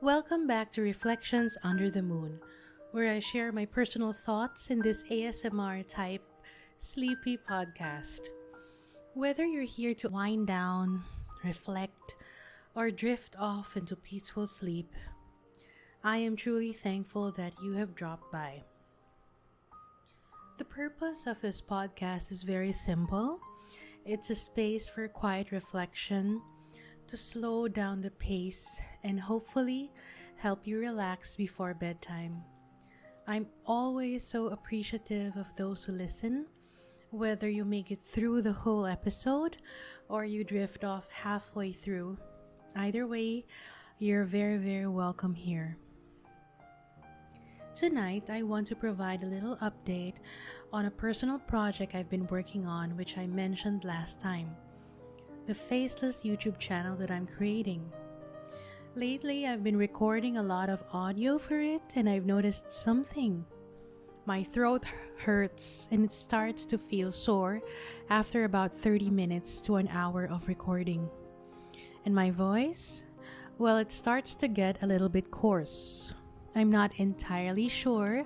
Welcome back to Reflections Under the Moon, where I share my personal thoughts in this ASMR type sleepy podcast. Whether you're here to wind down, reflect, or drift off into peaceful sleep, I am truly thankful that you have dropped by. The purpose of this podcast is very simple. It's a space for quiet reflection to slow down the pace and hopefully help you relax before bedtime. I'm always so appreciative of those who listen, whether you make it through the whole episode or you drift off halfway through. Either way, you're very, very welcome here. Tonight, I want to provide a little update on a personal project I've been working on, which I mentioned last time, the Faceless YouTube channel that I'm creating. Lately, I've been recording a lot of audio for it, and I've noticed something. My throat hurts and it starts to feel sore after about 30 minutes to an hour of recording. And my voice? Well, it starts to get a little bit coarse. I'm not entirely sure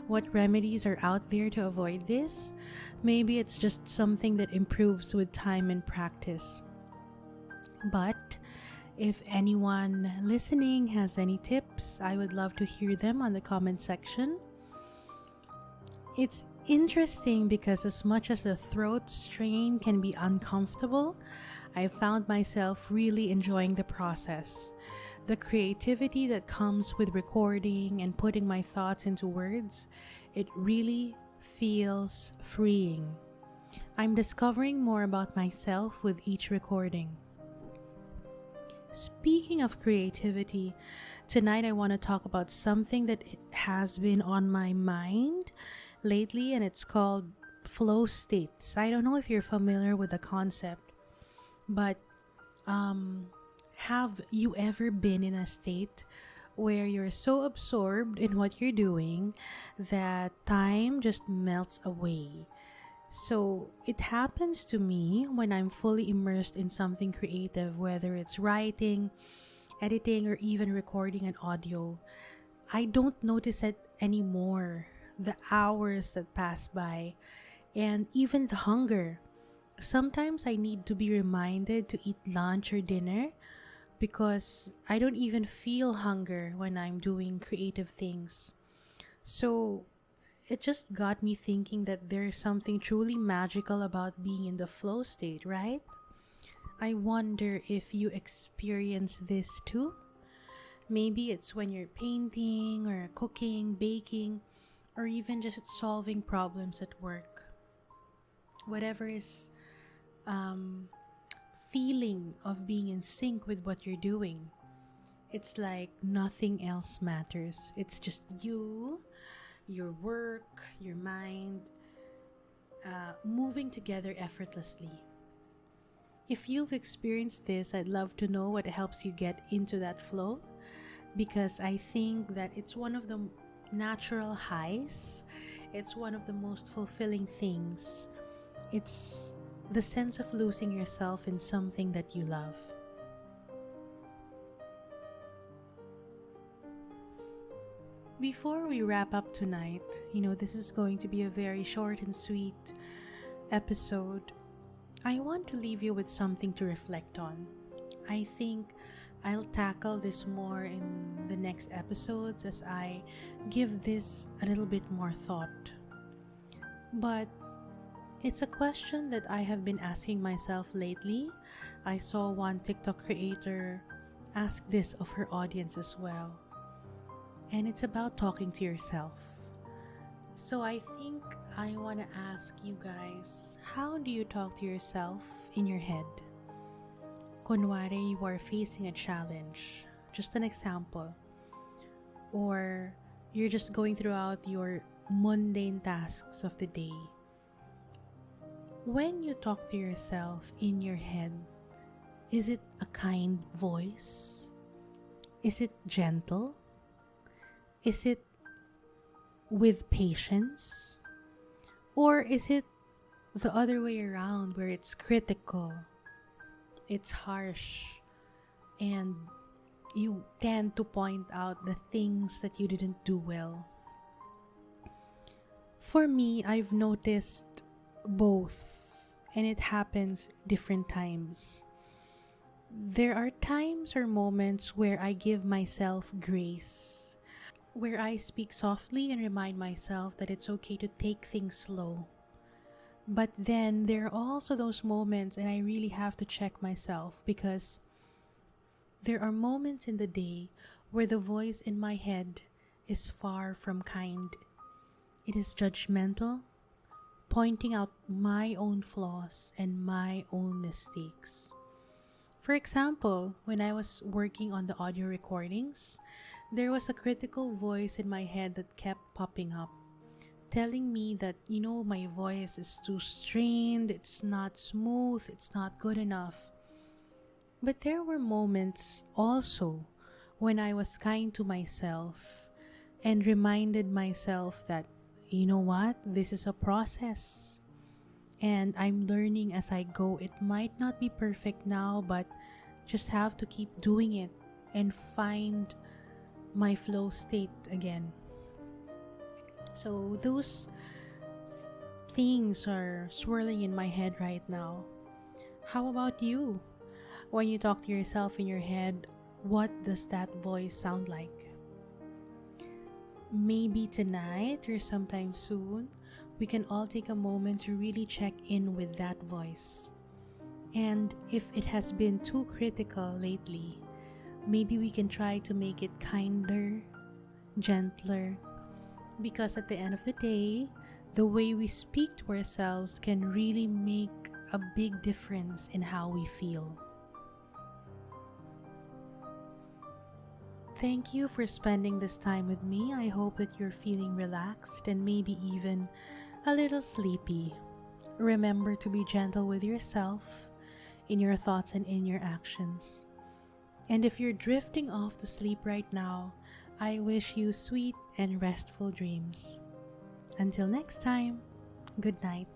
what remedies are out there to avoid this. Maybe it's just something that improves with time and practice. But if anyone listening has any tips, I would love to hear them on the comment section. It's interesting because as much as the throat strain can be uncomfortable, I found myself really enjoying the process. The creativity that comes with recording and putting my thoughts into words, it really feels freeing. I'm discovering more about myself with each recording. Speaking of creativity, tonight I want to talk about something that has been on my mind lately, and it's called flow states. I don't know if you're familiar with the concept, but have you ever been in a state where you're so absorbed in what you're doing that time just melts away? So it happens to me when I'm fully immersed in something creative, whether it's writing, editing, or even recording an audio. I don't notice it anymore. The hours that pass by, and even the hunger. Sometimes I need to be reminded to eat lunch or dinner because I don't even feel hunger when I'm doing creative things. So it just got me thinking that there's something truly magical about being in the flow state, right? I wonder if you experience this too. Maybe it's when you're painting or cooking, baking, or even just solving problems at work. Whatever is feeling of being in sync with what you're doing. It's like nothing else matters. It's just you, your work, your mind, moving together effortlessly. If you've experienced this, I'd love to know what helps you get into that flow, because I think that it's one of the natural highs. It's one of the most fulfilling things. It's the sense of losing yourself in something that you love. Before we wrap up tonight, this is going to be a very short and sweet episode. I want to leave you with something to reflect on. I think I'll tackle this more in the next episodes as I give this a little bit more thought. But it's a question that I have been asking myself lately. I saw one TikTok creator ask this of her audience as well. And it's about talking to yourself. So I think I want to ask you guys, how do you talk to yourself in your head? Kunwari, you are facing a challenge. Just an example. Or you're just going throughout your mundane tasks of the day. When you talk to yourself in your head, is it a kind voice? Is it gentle? Is it with patience? Or is it the other way around where it's critical, it's harsh, and you tend to point out the things that you didn't do well. For me, I've noticed both, and it happens different times. There are times or moments where I give myself grace, where I speak softly and remind myself that it's okay to take things slow. But then there are also those moments, and I really have to check myself because there are moments in the day where the voice in my head is far from kind. It is judgmental, pointing out my own flaws and my own mistakes. For example, when I was working on the audio recordings, there was a critical voice in my head that kept popping up, telling me that, my voice is too strained, it's not smooth, it's not good enough. But there were moments also when I was kind to myself and reminded myself that, you know what, this is a process and I'm learning as I go. It might not be perfect now, but just have to keep doing it and find my flow state again. So those things are swirling in my head right now. How about you? When you talk to yourself in your head, what does that voice sound like? Maybe tonight or sometime soon, we can all take a moment to really check in with that voice. And if it has been too critical lately, maybe we can try to make it kinder, gentler, because at the end of the day, the way we speak to ourselves can really make a big difference in how we feel. Thank you for spending this time with me. I hope that you're feeling relaxed and maybe even a little sleepy. Remember to be gentle with yourself in your thoughts and in your actions. And if you're drifting off to sleep right now, I wish you sweet and restful dreams. Until next time, good night.